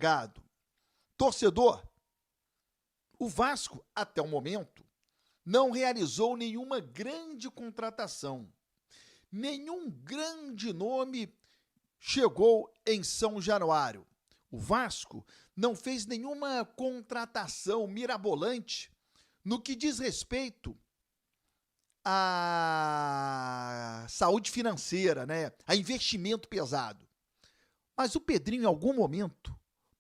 Gado. Torcedor, o Vasco, até o momento, não realizou nenhuma grande contratação. Nenhum grande nome chegou em São Januário. O Vasco não fez nenhuma contratação mirabolante no que diz respeito à saúde financeira, né? A investimento pesado. Mas o Pedrinho, em algum momento,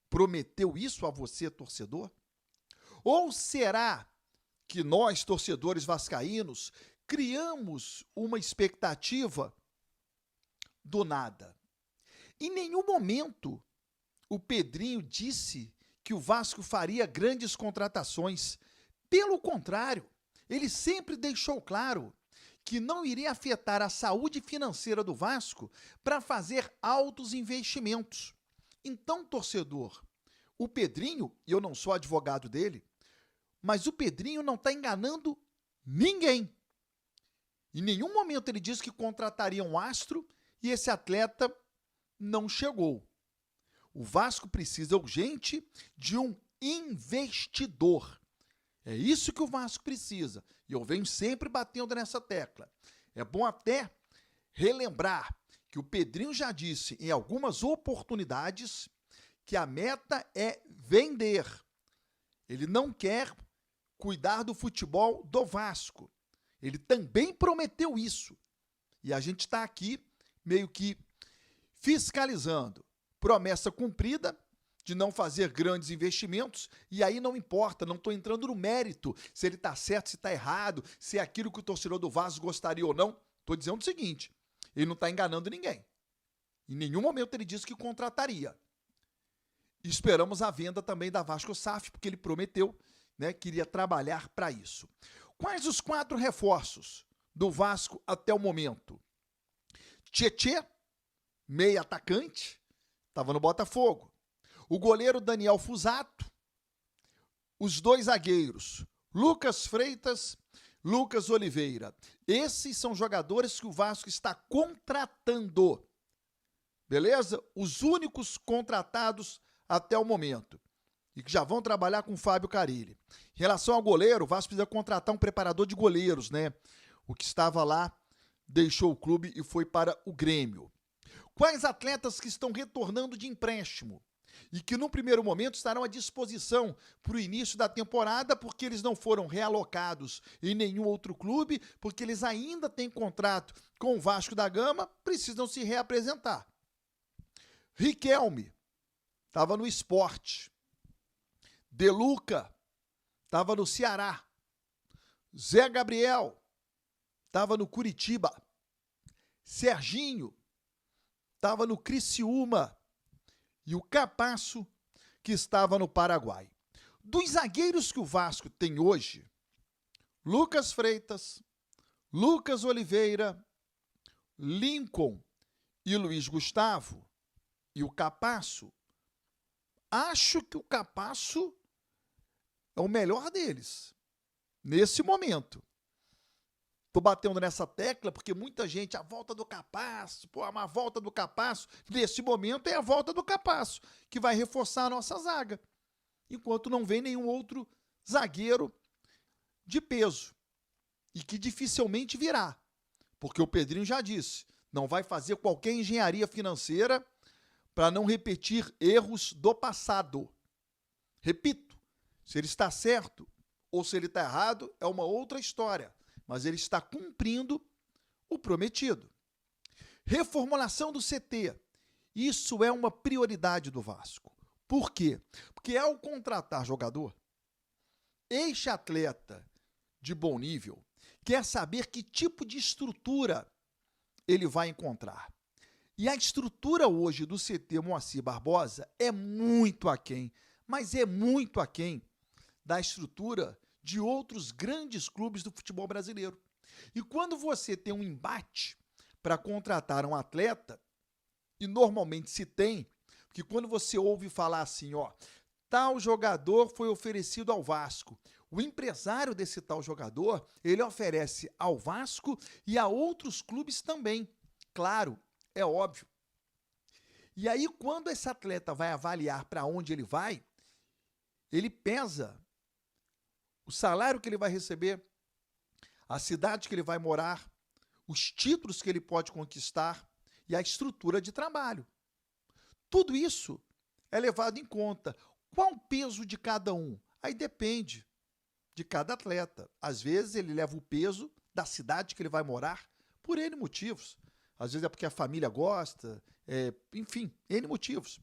prometeu isso a você, torcedor? Ou será que nós, torcedores vascaínos, criamos uma expectativa do nada? Em nenhum momento o Pedrinho disse que o Vasco faria grandes contratações. Pelo contrário, ele sempre deixou claro que não iria afetar a saúde financeira do Vasco para fazer altos investimentos. Então, torcedor, o Pedrinho, e eu não sou advogado dele, mas o Pedrinho não está enganando ninguém. Em nenhum momento ele disse que contrataria um astro e esse atleta não chegou. O Vasco precisa urgente de um investidor. É isso que o Vasco precisa. E eu venho sempre batendo nessa tecla. É bom até relembrar que o Pedrinho já disse em algumas oportunidades que a meta é vender. Ele não quer cuidar do futebol do Vasco. Ele também prometeu isso. E a gente está aqui meio que fiscalizando. Promessa cumprida de não fazer grandes investimentos, e aí não importa, não estou entrando no mérito se ele está certo, se está errado, se é aquilo que o torcedor do Vasco gostaria ou não. Estou dizendo o seguinte, ele não está enganando ninguém. Em nenhum momento ele disse que contrataria. Esperamos a venda também da Vasco SAF, porque ele prometeu, né, que iria trabalhar para isso. Quais os 4 reforços do Vasco até o momento? Tietê, meia atacante, estava no Botafogo. O goleiro Daniel Fusato, os 2 zagueiros, Lucas Freitas, Lucas Oliveira. Esses são jogadores que o Vasco está contratando. Beleza? Os únicos contratados até o momento. E que já vão trabalhar com o Fábio Carille. Em relação ao goleiro, o Vasco precisa contratar um preparador de goleiros, né? O que estava lá deixou o clube e foi para o Grêmio. Quais atletas que estão retornando de empréstimo e que no primeiro momento estarão à disposição para o início da temporada porque eles não foram realocados em nenhum outro clube, porque eles ainda têm contrato com o Vasco da Gama, precisam se reapresentar. Riquelme estava no Sport. De Luca estava no Ceará. Zé Gabriel estava no Curitiba. Serginho estava no Criciúma. E o Capasso, que estava no Paraguai. Dos zagueiros que o Vasco tem hoje, Lucas Freitas, Lucas Oliveira, Lincoln e Luiz Gustavo, e o Capasso, acho que o Capasso é o melhor deles, nesse momento. Estou batendo nessa tecla porque muita gente, a volta do Capasso, a volta do Capasso, nesse momento é a volta do Capasso, que vai reforçar a nossa zaga, enquanto não vem nenhum outro zagueiro de peso, e que dificilmente virá, porque o Pedrinho já disse, não vai fazer qualquer engenharia financeira para não repetir erros do passado. Repito, se ele está certo ou se ele está errado, é uma outra história. Mas ele está cumprindo o prometido. Reformulação do CT. Isso é uma prioridade do Vasco. Por quê? Porque ao contratar jogador, ex-atleta de bom nível, quer saber que tipo de estrutura ele vai encontrar. E a estrutura hoje do CT Moacir Barbosa é muito aquém, mas é muito aquém da estrutura de outros grandes clubes do futebol brasileiro. E quando você tem um embate para contratar um atleta, e normalmente se tem, porque quando você ouve falar assim, ó, tal jogador foi oferecido ao Vasco, o empresário desse tal jogador, ele oferece ao Vasco e a outros clubes também. Claro, é óbvio. E aí, quando esse atleta vai avaliar para onde ele vai, ele pesa o salário que ele vai receber, a cidade que ele vai morar, os títulos que ele pode conquistar e a estrutura de trabalho. Tudo isso é levado em conta. Qual o peso de cada um? Aí depende de cada atleta. Às vezes ele leva o peso da cidade que ele vai morar por N motivos. Às vezes é porque a família gosta, enfim, N motivos.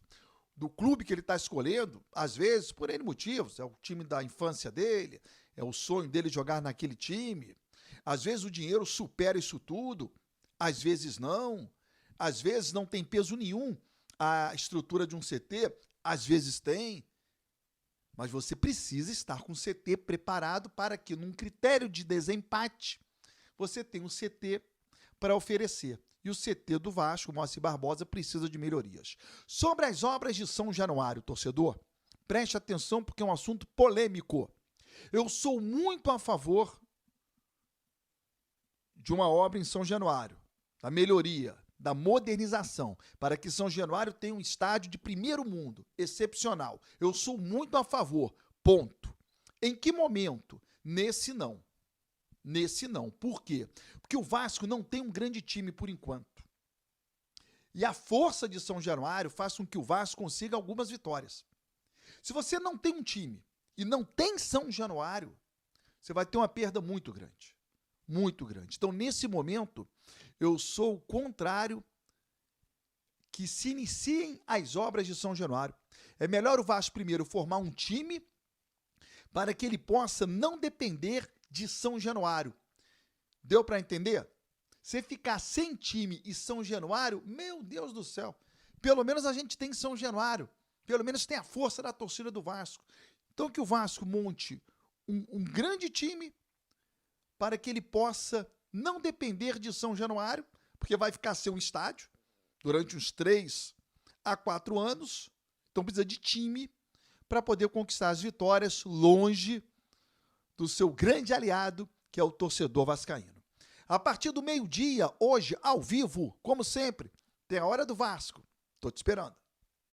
Do clube que ele está escolhendo, às vezes por N motivos. É o time da infância dele, é o sonho dele jogar naquele time. Às vezes o dinheiro supera isso tudo, às vezes não. Às vezes não tem peso nenhum a estrutura de um CT, às vezes tem. Mas você precisa estar com o CT preparado para que, num critério de desempate, você tenha um CT para oferecer. E o CT do Vasco, Moacir Barbosa, precisa de melhorias. Sobre as obras de São Januário, torcedor, preste atenção porque é um assunto polêmico. Eu sou muito a favor de uma obra em São Januário, da melhoria, da modernização, para que São Januário tenha um estádio de primeiro mundo, excepcional. Eu sou muito a favor, ponto. Em que momento? Nesse não. Nesse não. Por quê? Porque o Vasco não tem um grande time por enquanto. E a força de São Januário faz com que o Vasco consiga algumas vitórias. Se você não tem um time e não tem São Januário, você vai ter uma perda muito grande. Muito grande. Então, nesse momento, eu sou contrário que se iniciem as obras de São Januário. É melhor o Vasco primeiro formar um time para que ele possa não depender de São Januário. Deu para entender? Se ficar sem time e São Januário, meu Deus do céu, pelo menos a gente tem São Januário, pelo menos tem a força da torcida do Vasco. Então que o Vasco monte um grande time para que ele possa não depender de São Januário, porque vai ficar sem um estádio durante uns 3 a 4 anos. Então precisa de time para poder conquistar as vitórias longe do seu grande aliado, que é o torcedor vascaíno. A partir do meio-dia, hoje, ao vivo, como sempre, tem a Hora do Vasco. Estou te esperando.